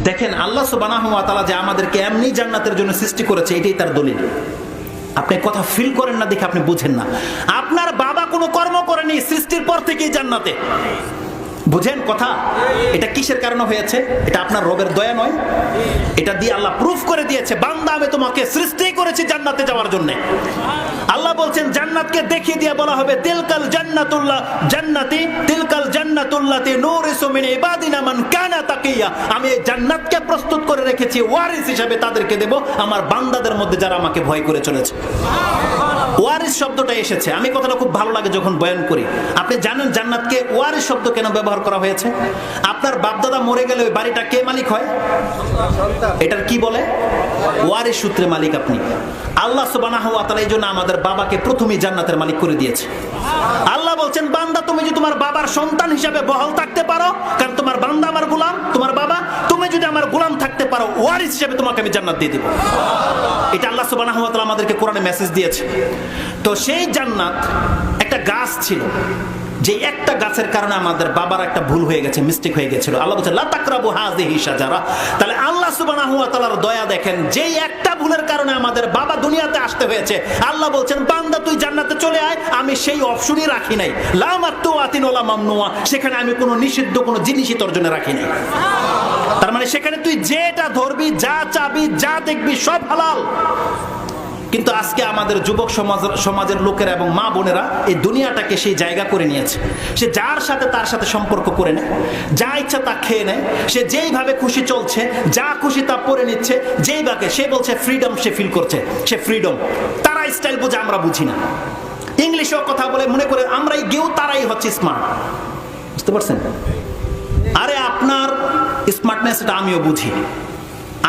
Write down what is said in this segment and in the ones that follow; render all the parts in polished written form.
দেখেন আল্লাহ সুবহানাহু ওয়া তাআলা যে আমাদেরকে এমনি জান্নাতের জন্য সৃষ্টি করেছে, এটাই তার দলিল। আপনি কথা ফিল করেন না দেখে আপনি বুঝেন না। আপনার বাবা কোনো কর্ম করেনি, সৃষ্টির পর থেকেই জান্নাতে। বুঝেন কথা? এটা কিসের কারণে হয়েছে? এটা আপনার রবের দয়া নয়, এটা দিয়ে আল্লাহ প্রুফ করে দিয়েছে, বান্দা আমি তোমাকে সৃষ্টি করেছি জান্নাতে যাওয়ার জন্য। আল্লাহ বলছেন জান্নাতকে দেখিয়ে দিয়ে বলা হবে তিলকাল জান্নাতুল্লাহ জান্নাতি তিলকাল জান্নাতুল্লাতি নূরিসু মিন ইবাদিনা মান কানা তাকিয়া। আমি এই জান্নাতকে প্রস্তুত করে রেখেছি ওয়ারিস হিসেবে, তাদেরকে দেব আমার বান্দাদের মধ্যে যারা আমাকে ভয় করে চলেছে। ওয়ারিস শব্দটা এসেছে, আমি কথাটা খুব ভালো লাগে যখন বয়ান করি। আপনি জানেন জান্নাতকে ওয়ারিস শব্দ কেন ব্যবহার করা হয়েছে? আপনার বাপদাদা মরে গেলে ওই বাড়িটা কে মালিক হয়? এটার কি বলে? ওয়ারিস সূত্রে মালিক আপনি। আল্লাহ সুবহানাহু ওয়া তাআলা এই জন্য আমাদের বাবাকে প্রথমেই জান্নাতের মালিক করে দিয়েছে। আল্লাহ বলছেন বান্দা তুমি যদি তোমার বাবার সন্তান হিসাবে বহাল থাকতে পারো, কারণ তোমার বান্দা আমার গোলাম, তোমার বাবা, তুমি যদি আমার গোলাম থাকতে পারো ওয়ারিস হিসেবে তোমাকে আমি জান্নাত দিয়ে দেব। এটা আল্লাহ সুবহানাহু ওয়া তাআলা আমাদেরকে কোরআনে মেসেজ দিয়েছে। তো সেই জান্নাত একটা গাছ ছিল, যে একটা গাছের কারণে আমাদের বাবার একটা ভুল হয়ে গেছে, মিস্টেক হয়ে গেছিল। আল্লাহ বলছেন লা তাকরাবু হাযিহি শাজারা। তাহলে আল্লাহ সুবহানাহু ওয়া তাআলার দয়া দেখেন, যেই একটা ভুলের কারণে আমাদের বাবা দুনিয়াতে আসতে হয়েছে, আল্লাহ বলছেন বান্দা তুই জান্নাতে চলে আয়, আমি সেই অপশনই রাখি নাই। লা মাতুআতিন ওয়ালা মামনুআ, সেখানে আমি কোনো নিষিদ্ধ কোনো জিনিসই তোর জন্য রাখি নাই। তার মানে সেখানে তুই যেটা ধরবি, যা চাবি, যা দেখবি সব হালাল। কিন্তু আজকে আমাদের যুবক সমাজের লোকেরা এবং মা বোনেরা এই দুনিয়াটাকে সেই জায়গা করে নিয়েছে। সে যার সাথে তার সাথে সম্পর্ক করে নেয়, যা ইচ্ছা তা খেয়ে নেয়, সে যেইভাবে খুশি চলছে, যা খুশি তা পরে নিচ্ছে, যেইভাবে সে বলছে ফ্রিডম সে ফিল করছে, সে ফ্রিডম। তারা স্টাইল বোঝে, আমরা বুঝি না। ইংলিশেও কথা বলে মনে করে আমরাই গেও, তারাই হচ্ছে স্মার্ট। বুঝতে পারছেন? আরে আপনার স্মার্টনেস এটা আমিও বুঝি।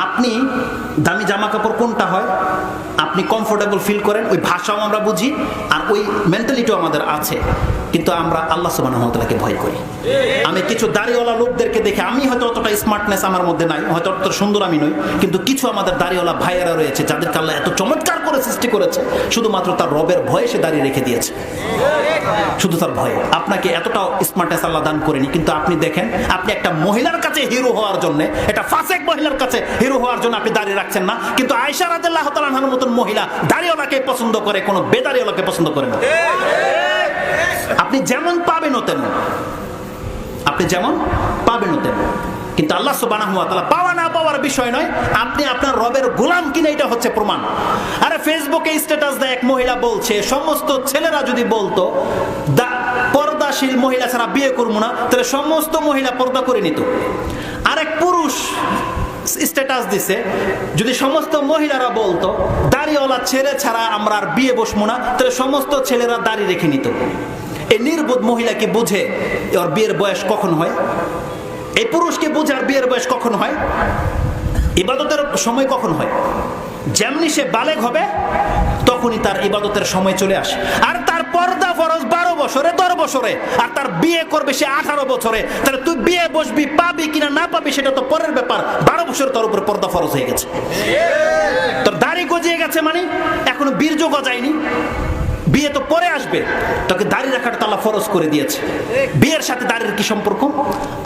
আপনি দামি জামা কাপড় কোনটা হয় আপনি কমফোর্টেবল ফিল করেন, ওই ভাষাও আমরা বুঝি, আর ওই মেন্টালিটিও আমাদের আছে। কিন্তু আমরা আল্লাহ সুবহানাহু ওয়া তাআলাকে ভয় করি। আমি কিছু দাড়িওয়ালা লোকদেরকে দেখে, আমি হয়তো অতটা স্মার্টনেস আমার মধ্যে নাই, হয়তো অত সুন্দর আমি নই, কিন্তু কিছু আমাদের দাড়িওয়ালা ভাইয়েরা রয়েছে যাদেরকে আল্লাহ এত চমৎকার করে সৃষ্টি করেছে, শুধুমাত্র তার রবের ভয়ে সে দাঁড়িয়ে রেখে দিয়েছে, শুধু তার ভয়ে। আপনাকে এতটাও স্মার্টনেস আল্লাহ দান করেনি, কিন্তু আপনি দেখেন আপনি একটা মহিলার কাছে হিরো হওয়ার জন্য, একটা ফাসেক মহিলার কাছে হিরো হওয়ার জন্য আপনি দাঁড়িয়ে রাখছেন না, কিন্তু আয়েশা রাদিয়াল্লাহু তাআলা আনহার মতন মহিলা দাড়িওয়ালাকে পছন্দ করে, কোনো বেদাড়িওয়ালাকে পছন্দ করে না। আপনি যেমন পাবেন ও তেমন, আপনি যেমন পাবেন ও তেমন। কিন্তু আল্লাহ সুবহানাহু ওয়া তাআলা পাওয়া না পাওয়ার বিষয় নয়, আপনি আপনার রবের গোলাম কিনা এটা হচ্ছে প্রমাণ। আরে ফেসবুকে স্ট্যাটাস দেয় এক মহিলা বলছে, সমস্ত ছেলেরা যদি বলতো পর্দাশীল মহিলা ছাড়া বিয়ে করবো না, তাহলে সমস্ত মহিলা পর্দা করে নিত। আরেক পুরুষ স্ট্যাটাস দিছে, যদি সমস্ত মহিলারা বলতো দাড়িওয়ালা ছেলে ছাড়া আমরা আর বিয়ে বসবো না, তাহলে সমস্ত ছেলেরা দাড়ি রেখে নিত। এই নির্বোধ মহিলা কি বুঝে ওর বিয়ের বয়স কখন হয়? এই পুরুষকে বুঝে আর বিয়ের বয়স কখন হয়? ইবাদতের সময় কখন হয়? যেমনি সে বালেগ হবে তখনই তার ইবাদতের সময় চলে আসে। আর তার পর্দা ফরজ 12 বছরে 10 বছরে, আর তার বিয়ে করবে সে 18 বছরে। তাহলে তুই বিয়ে বসবি, পাবি কিনা না পাবি সেটা তো পরের ব্যাপার। 12 বছর তোর উপর পর্দা ফরজ হয়ে গেছে। তোর দাড়ি গজিয়ে গেছে মানে এখনো বীর্য গজায়নি, বিয়ে তো পরে আসবে, তোকে দাড়ি রাখাটা আল্লাহ ফরজ করে দিয়েছে। বিয়ের সাথে দাড়ির কি সম্পর্ক?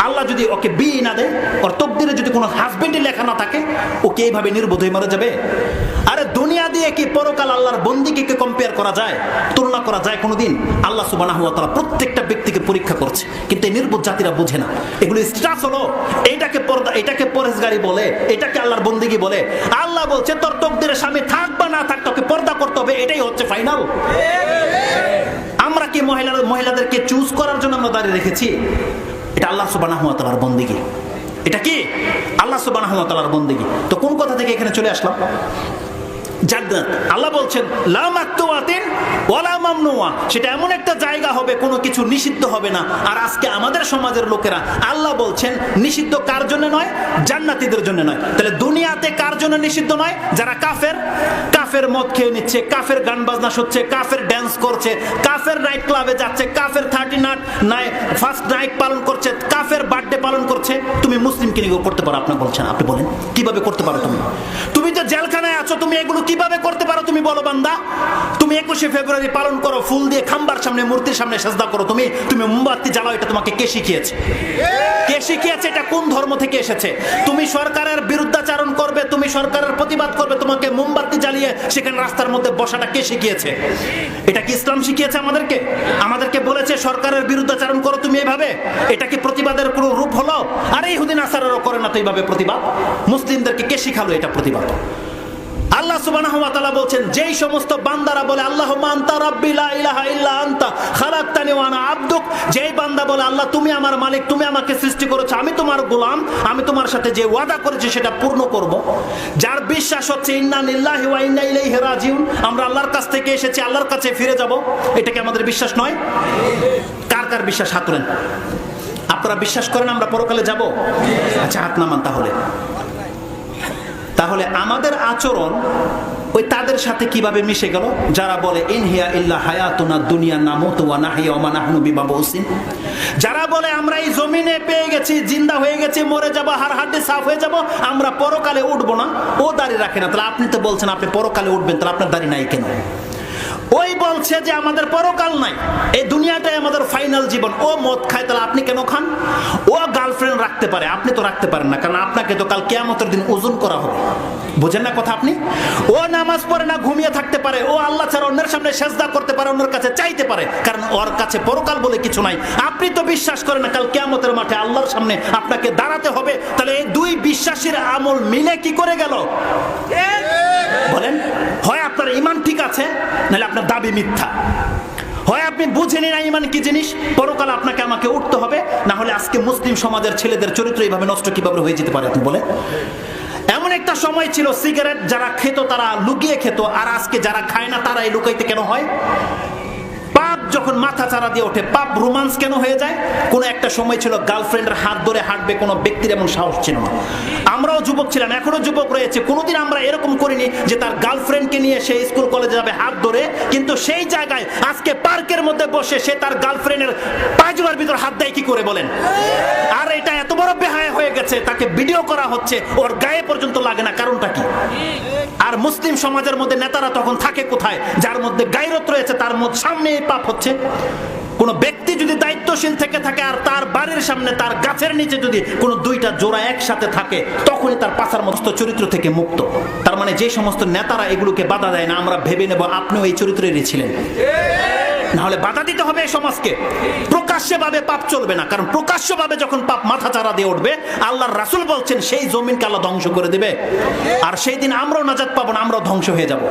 আল্লাহ যদি ওকে বিয়ে না দেয়, ওর তকদিরে যদি কোনো হাজবেন্ডই লেখা না থাকে, ওকে এইভাবে নির্বোধ হয়ে মারা যাবে? আরে দুনিয়া দিয়ে কি পরকাল আল্লাহর বন্দিকে কম্পেয়ার করা যায়, তুলনা করা যায় কোনোদিন? আল্লাহ সুবহানাহু ওয়া তাআলা প্রত্যেকটা ব্যক্তিকে পরীক্ষা করছে, কিন্তু এই নির্বোধ জাতিরা বোঝে না। এগুলো স্ট্যাটাস হলো, এইটাকে পর্দা, এটাকে পরেশগারি বলে, এটাকে আল্লাহর বন্দিগি বলে। আল্লাহ বলছে তোর তকদিরে স্বামী থাক বা না থাক, তোকে পর্দা করতে হবে, এটাই হচ্ছে ফাইনাল। আমরা কি মহিলাদেরকে চুজ করার জন্য আমরা দাঁড়িয়ে রেখেছি? এটা আল্লাহ সুবহানাহু ওয়া তাআলার বন্দেগী। এটা কি আল্লাহ সুবহানাহু ওয়া তাআলার বন্দেগী। তো কোন কথা থেকে এখানে চলে আসলাম? জান্নাত। আল্লাহ বলছেন লা মাতুআতিন ওয়ালা মামনুআ, সেটা এমন একটা জায়গা হবে কোনো কিছু নিষিদ্ধ হবে না। আর আজকে আমাদের সমাজের লোকেরা, আল্লাহ বলছেন নিষিদ্ধ কার জন্য নয়? জান্নাতীদের জন্য নয়। তাহলে দুনিয়াতে কার জন্য নিষিদ্ধ নয়? যারা কাফের, কাফের মদ খেয়ে নিচ্ছে, কাফের গান বাজনা শুনছে, কাফের ড্যান্স করছে, কাফের নাইট ক্লাবে যাচ্ছে, কাফের 39 ফার্স্ট নাইট পালন করছে, কাফের বার্থডে পালন করছে। তুমি মুসলিম কি করতে পারো? আপনি বলছেন, আপনি বলেন কিভাবে করতে পারো? তুমি তো জেলখানায় আছো, আছো, তুমি এগুলো কিভাবে করতে পারো? তুমি বলো বান্দা। তুমি 21শে ফেব্রুয়ারি পালন করো, ফুল দিয়ে খাম্বার সামনে, মূর্তির সামনে সেজদা করো, তুমি মোমবাতি জ্বালাও, এটা তোমাকে কে শিখিয়েছে? কে শিখিয়েছে? এটা কোন ধর্ম থেকে এসেছে? তুমি সরকারের বিরুদ্ধাচারণ করবে, তুমি সরকারের প্রতিবাদ করবে, তোমাকে মোমবাতি জ্বালিয়ে সেখানে রাস্তার মধ্যে বসাটা কে শিখিয়েছে? এটা কি ইসলাম শিখিয়েছে আমাদেরকে? আমাদেরকে বলেছে সরকারের বিরুদ্ধাচারণ করো তুমি এইভাবে? এটা কি প্রতিবাদের কোনো রূপ হলো? আরে ইহুদি নাসারারও করে না তো এইভাবে প্রতিবাদ। মুসলিমদেরকে কে শিখালো এটা প্রতিবাদ? আল্লাহ সুবহানাহু ওয়া তাআলা বলছেন, যেই সমস্ত বান্দারা বলে আল্লাহুম্মা আনতা রাব্বি লা ইলাহা ইল্লা আনতা খালাকতানি ওয়া আনা আবদুক, যেই বান্দা বলে আল্লাহ তুমি আমার মালিক, তুমি আমাকে সৃষ্টি করেছো, আমি তোমার গোলাম, আমি তোমার সাথে যে ওয়াদা করেছি সেটা পূর্ণ করব, যার বিশ্বাস হচ্ছে ইন্না লিল্লাহি ওয়া ইন্না ইলাইহি রাজিউন, আমরা আল্লাহর কাছ থেকে এসেছি, আল্লাহর কাছে ফিরে যাব, এটা কি আমাদের বিশ্বাস নয়? কার কার বিশ্বাস? হাত তোলেন। আপনারা বিশ্বাস করেন আমরা পরকালে যাব? আচ্ছা, হাত নামান। তাহলে আমাদের আচরণ ওই তাদের সাথে কিভাবে মিশে গেল যারা বলে ইনহিয়া ইল্লা হায়াতুনা দুনিয়া নামুতু ওয়া নাহইয়া ওয়া মা নাহনু বিমাবউসিন, যারা বলে আমরা এই জমিনে পেয়ে গেছি, জিন্দা হয়ে গেছি, মরে যাব, হাড় হাড্ডি সাফ হয়ে যাব, আমরা পরকালে উঠবো না। ও দাড়ি রাখে না, তাহলে আপনি তো বলছেন আপনি পরকালে উঠবেন, তাহলে আপনার দাড়ি নাই কেন? ওই বলছে যে আমাদের পরকাল নাই, এই দুনিয়াটাই আমাদের ফাইনাল জীবন। ও মদ খায়, তাহলে আপনি কেন খান? ও গার্লফ্রেন্ড রাখতে পারে, আপনি তো রাখতে পারেন না, কারণ আপনাকে তো কাল কিয়ামতের দিন ওজন করা হবে। বুঝেন না কথা আপনি? ও নামাজ পড়ে না, ঘুমিয়ে থাকতে পারে, ও আল্লাহ ছাড়া অন্যের সামনে সেজদা করতে পারে, অন্যের কাছে চাইতে পারে, কারণ ওর কাছে পরকাল বলে কিছু নাই। আপনি তো বিশ্বাস করেন না কাল কিয়ামতের মাঠে আল্লাহর সামনে আপনাকে দাঁড়াতে হবে। তাহলে এই দুই বিশ্বাসের আমল মিলে কি করে গেল বলেন? হয় আপনার ঈমান ঠিক আছে, নাহলে আপনার দাবি মিথ্যা। হয় আপনি বুঝেনি না ঈমান কি জিনিস, পরকাল আপনাকে আমাকে উঠতে হবে, না হলে আজকে মুসলিম সমাজের ছেলেদের চরিত্র এইভাবে নষ্ট কিভাবে হয়ে যেতে পারে আপনি বলে? এমন একটা সময় ছিল সিগারেট যারা খেত তারা লুকিয়ে খেত, আর আজকে যারা খায় না তারা এই লুকাইতে কেন হয়? পাপ যখন মাথা চারা দিয়ে ওঠে, পাপ রোমান্স কেন হয়ে যায়? কোন একটা সময় ছিল গার্লফ্রেন্ডের হাত ধরে হাঁটবে, কোনো ব্যক্তির এমন সাহস ছিল না। আমরাও যুবক ছিলাম, এখনো যুবক রয়েছে, কোনোদিন আমরা এরকম করিনি যে তার গার্লফ্রেন্ডকে নিয়ে সে স্কুল কলেজে যাবে হাত ধরে, কিন্তু সেই জায়গায় আজকে পার্কের মধ্যে বসে সে তার গার্লফ্রেন্ডের পায়জামার ভিতর হাত দেয় কি করে বলেন? আর এটা এত বড় বেহায়া হয়ে গেছে, তাকে ভিডিও করা হচ্ছে, ওর গায়ে পর্যন্ত লাগে না, কারণটা কি? আর মুসলিম সমাজের মধ্যে নেতারা তখন থাকে কোথায়? যার মধ্যে গায়রত রয়েছে তার মধ্যে সামনে পাপ হচ্ছে। কোন ব্যক্তি যদি দায়িত্বশীল থেকে থাকে আর তার বাড়ির সামনে তার গাছের নিচে যদি কোনো দুইটা জোড়া একসাথে থাকে, তখনই তার পাছার মস্ত চরিত্র থেকে মুক্ত। তার মানে যে সমস্ত নেতারা এগুলোকে বাধা দেয় না, আমরা ভেবে নেব আপনিও এই চরিত্রেরই ছিলেন, না হলে বাধা দিতে হবে এই সমাজকে। প্রকাশ্যে ভাবে পাপ চলবে না, কারণ প্রকাশ্য ভাবে যখন পাপ মাথা চারা দিয়ে উঠবে, আল্লাহর রাসূল বলছেন সেই জমিনকে আল্লাহ ধ্বংস করে দেবে, আর সেই দিন আমরাও নাজাত পাবো না, আমরাও ধ্বংস হয়ে যাব।